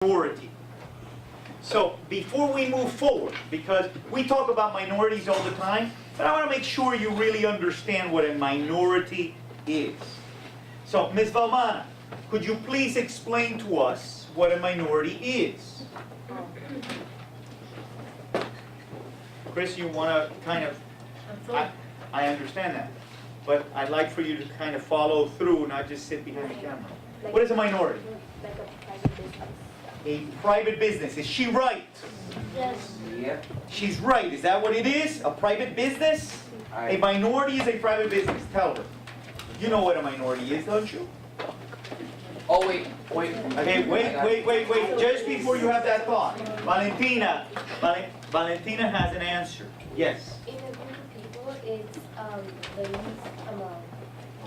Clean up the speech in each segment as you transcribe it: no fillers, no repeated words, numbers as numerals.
minority. So before we move forward, because we talk about minorities all the time, but I want to make sure you really understand what a minority is. So Ms. Valmana, could you please explain to us what a minority is? Chris, you want to kind of, I understand that, but I'd like for you to kind of follow through, not just sit behind the camera. What is a minority? Like a private business. A private business. Is she right? Yes. Yeah. She's right. Is that what it is? A private business? A minority is a private business. Tell her. You know what a minority is, don't you? Oh, wait. Okay, wait. Just before you have that thought. Valentina has an answer. Yes. In a group of people, it's the least amount.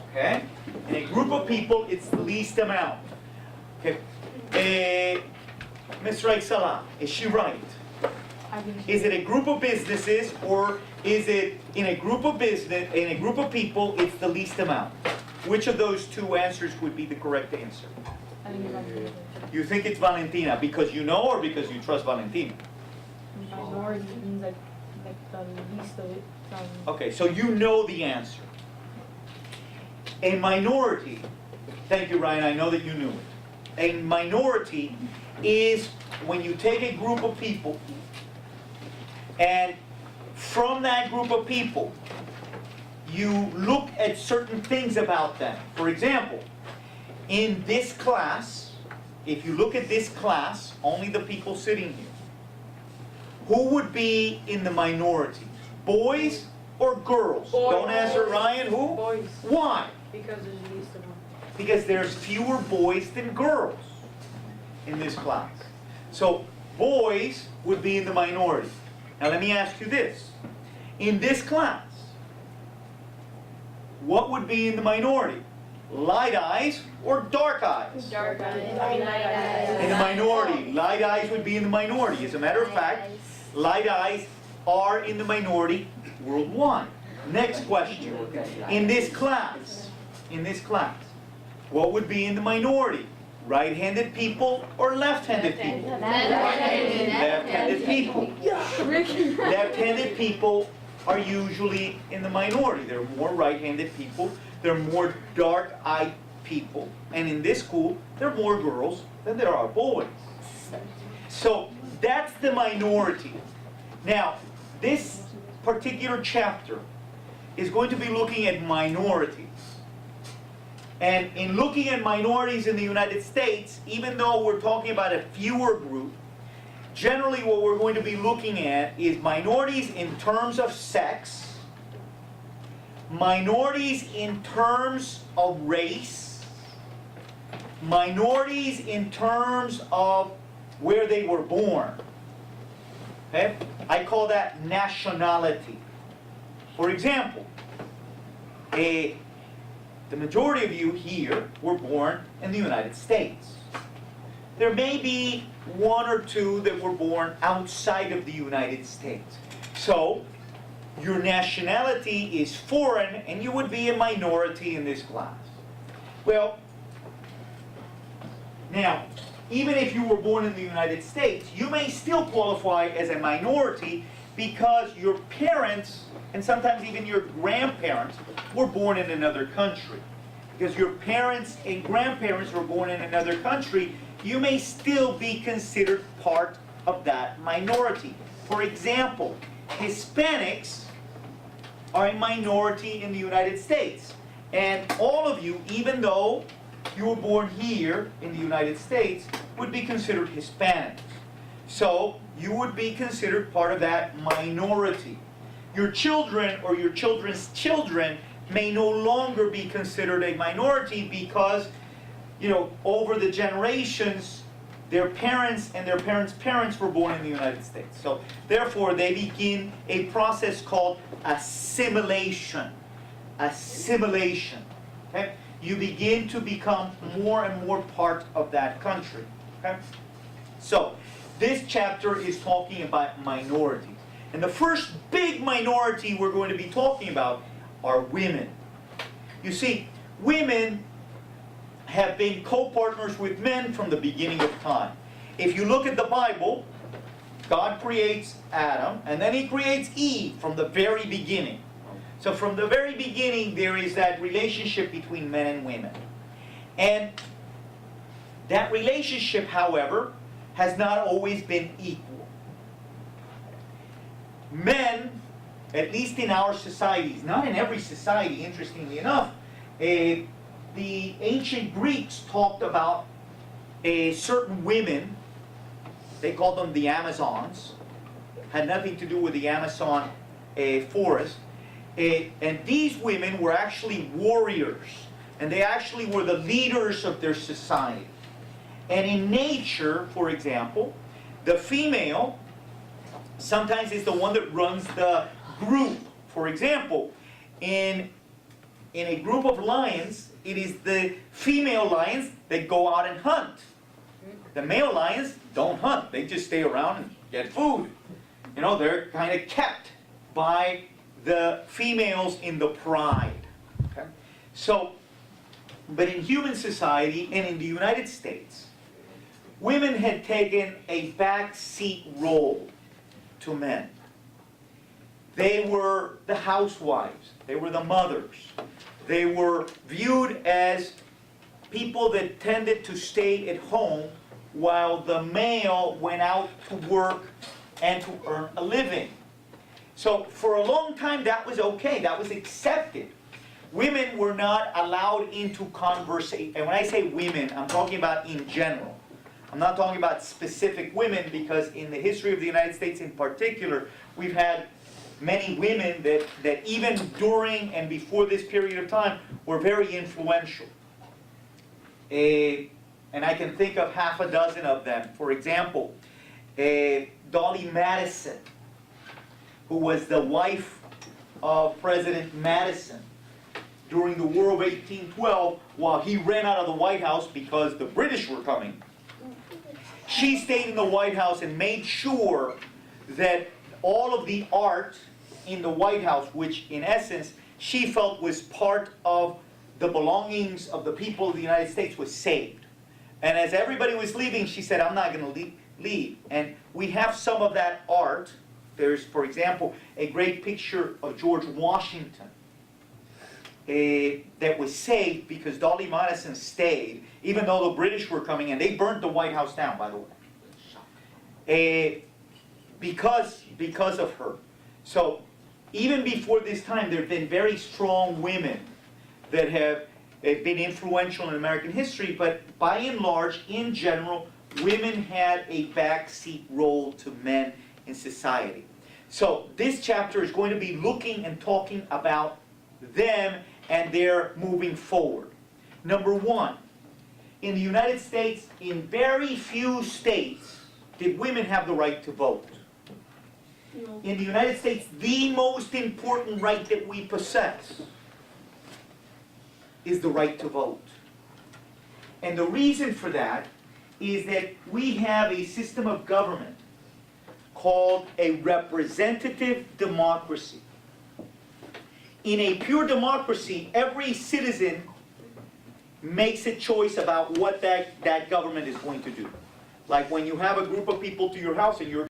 Okay? In a group of people, it's the least amount. Okay. Ms. Raisala, is she right? Is it a group of businesses, or is it in a group of people, it's the least amount? Which of those two answers would be the correct answer? You think it's Valentina because you know, or because you trust Valentina? Minority means like the least of it. Okay, so you know the answer. A minority, thank you Ryan, I know that you knew it. A minority is when you take a group of people, and from that group of people, you look at certain things about them. For example, in this class, if you look at this class, only the people sitting here, who would be in the minority? Boys or girls? Boys. Don't answer Ryan, who? Boys. Why? Because there's the least amount. Because there's fewer boys than girls in this class. So boys would be in the minority. Now let me ask you this. In this class, what would be in the minority? Light eyes or dark eyes? Dark In the minority. Light eyes would be in the minority. As a matter of fact, light eyes are in the minority worldwide. Next question. In this class, what would be in the minority? Right-handed people or left-handed people? Left-handed people. Left-handed people are usually in the minority. There are more right-handed people. There are more dark-eyed people. And in this school, there are more girls than there are boys. So that's the minority. Now, this particular chapter is going to be looking at minorities. And in looking at minorities in the United States, even though we're talking about a fewer group, generally what we're going to be looking at is minorities in terms of sex, minorities in terms of race, minorities in terms of where they were born. Okay? I call that nationality. For example, the majority of you here were born in the United States. There may be one or two that were born outside of the United States. So, your nationality is foreign, and you would be a minority in this class. Well, now, even if you were born in the United States, you may still qualify as a minority because your parents, and sometimes even your grandparents, were born in another country. Because your parents and grandparents were born in another country, you may still be considered part of that minority. For example, Hispanics are a minority in the United States. And all of you, even though you were born here in the United States, would be considered Hispanics. So you would be considered part of that minority. Your children or your children's children may no longer be considered a minority because, over the generations, their parents and their parents' parents were born in the United States. So therefore, they begin a process called assimilation. Assimilation. Okay? You begin to become more and more part of that country. Okay? So, this chapter is talking about minorities. And the first big minority we're going to be talking about are women. You see, women have been co-partners with men from the beginning of time. If you look at the Bible, God creates Adam, and then he creates Eve from the very beginning. So from the very beginning, there is that relationship between men and women. And that relationship, however, has not always been equal. Men, at least in our societies, not in every society, interestingly enough, the ancient Greeks talked about certain women, they called them the Amazons, had nothing to do with the Amazon forest, and these women were actually warriors, and they actually were the leaders of their society. And in nature, for example, the female sometimes is the one that runs the group. For example, in a group of lions, it is the female lions that go out and hunt. The male lions don't hunt. They just stay around and get food. You know, they're kind of kept by the females in the pride. Okay? So, but in human society and in the United States, women had taken a backseat role to men. They were the housewives. They were the mothers. They were viewed as people that tended to stay at home while the male went out to work and to earn a living. So for a long time that was okay, that was accepted. Women were not allowed into conversation. And when I say women, I'm talking about in general. I'm not talking about specific women, because in the history of the United States in particular, we've had many women that even during and before this period of time were very influential. And I can think of half a dozen of them. For example, Dolly Madison, who was the wife of President Madison during the War of 1812, while he ran out of the White House because the British were coming. She stayed in the White House and made sure that all of the art in the White House, which in essence she felt was part of the belongings of the people of the United States, was saved. And as everybody was leaving, she said, I'm not going to leave. And we have some of that art. There's, for example, a great picture of George Washington that was saved because Dolly Madison stayed, even though the British were coming, and they burnt the White House down, by the way, because of her. So even before this time, there have been very strong women that have been influential in American history, but by and large, in general, women had a backseat role to men in society. So this chapter is going to be looking and talking about them and their moving forward. Number one, in the United States, in very few states did women have the right to vote. No. In the United States, the most important right that we possess is the right to vote. And the reason for that is that we have a system of government called a representative democracy. In a pure democracy, every citizen makes a choice about what that government is going to do. Like when you have a group of people to your house and you're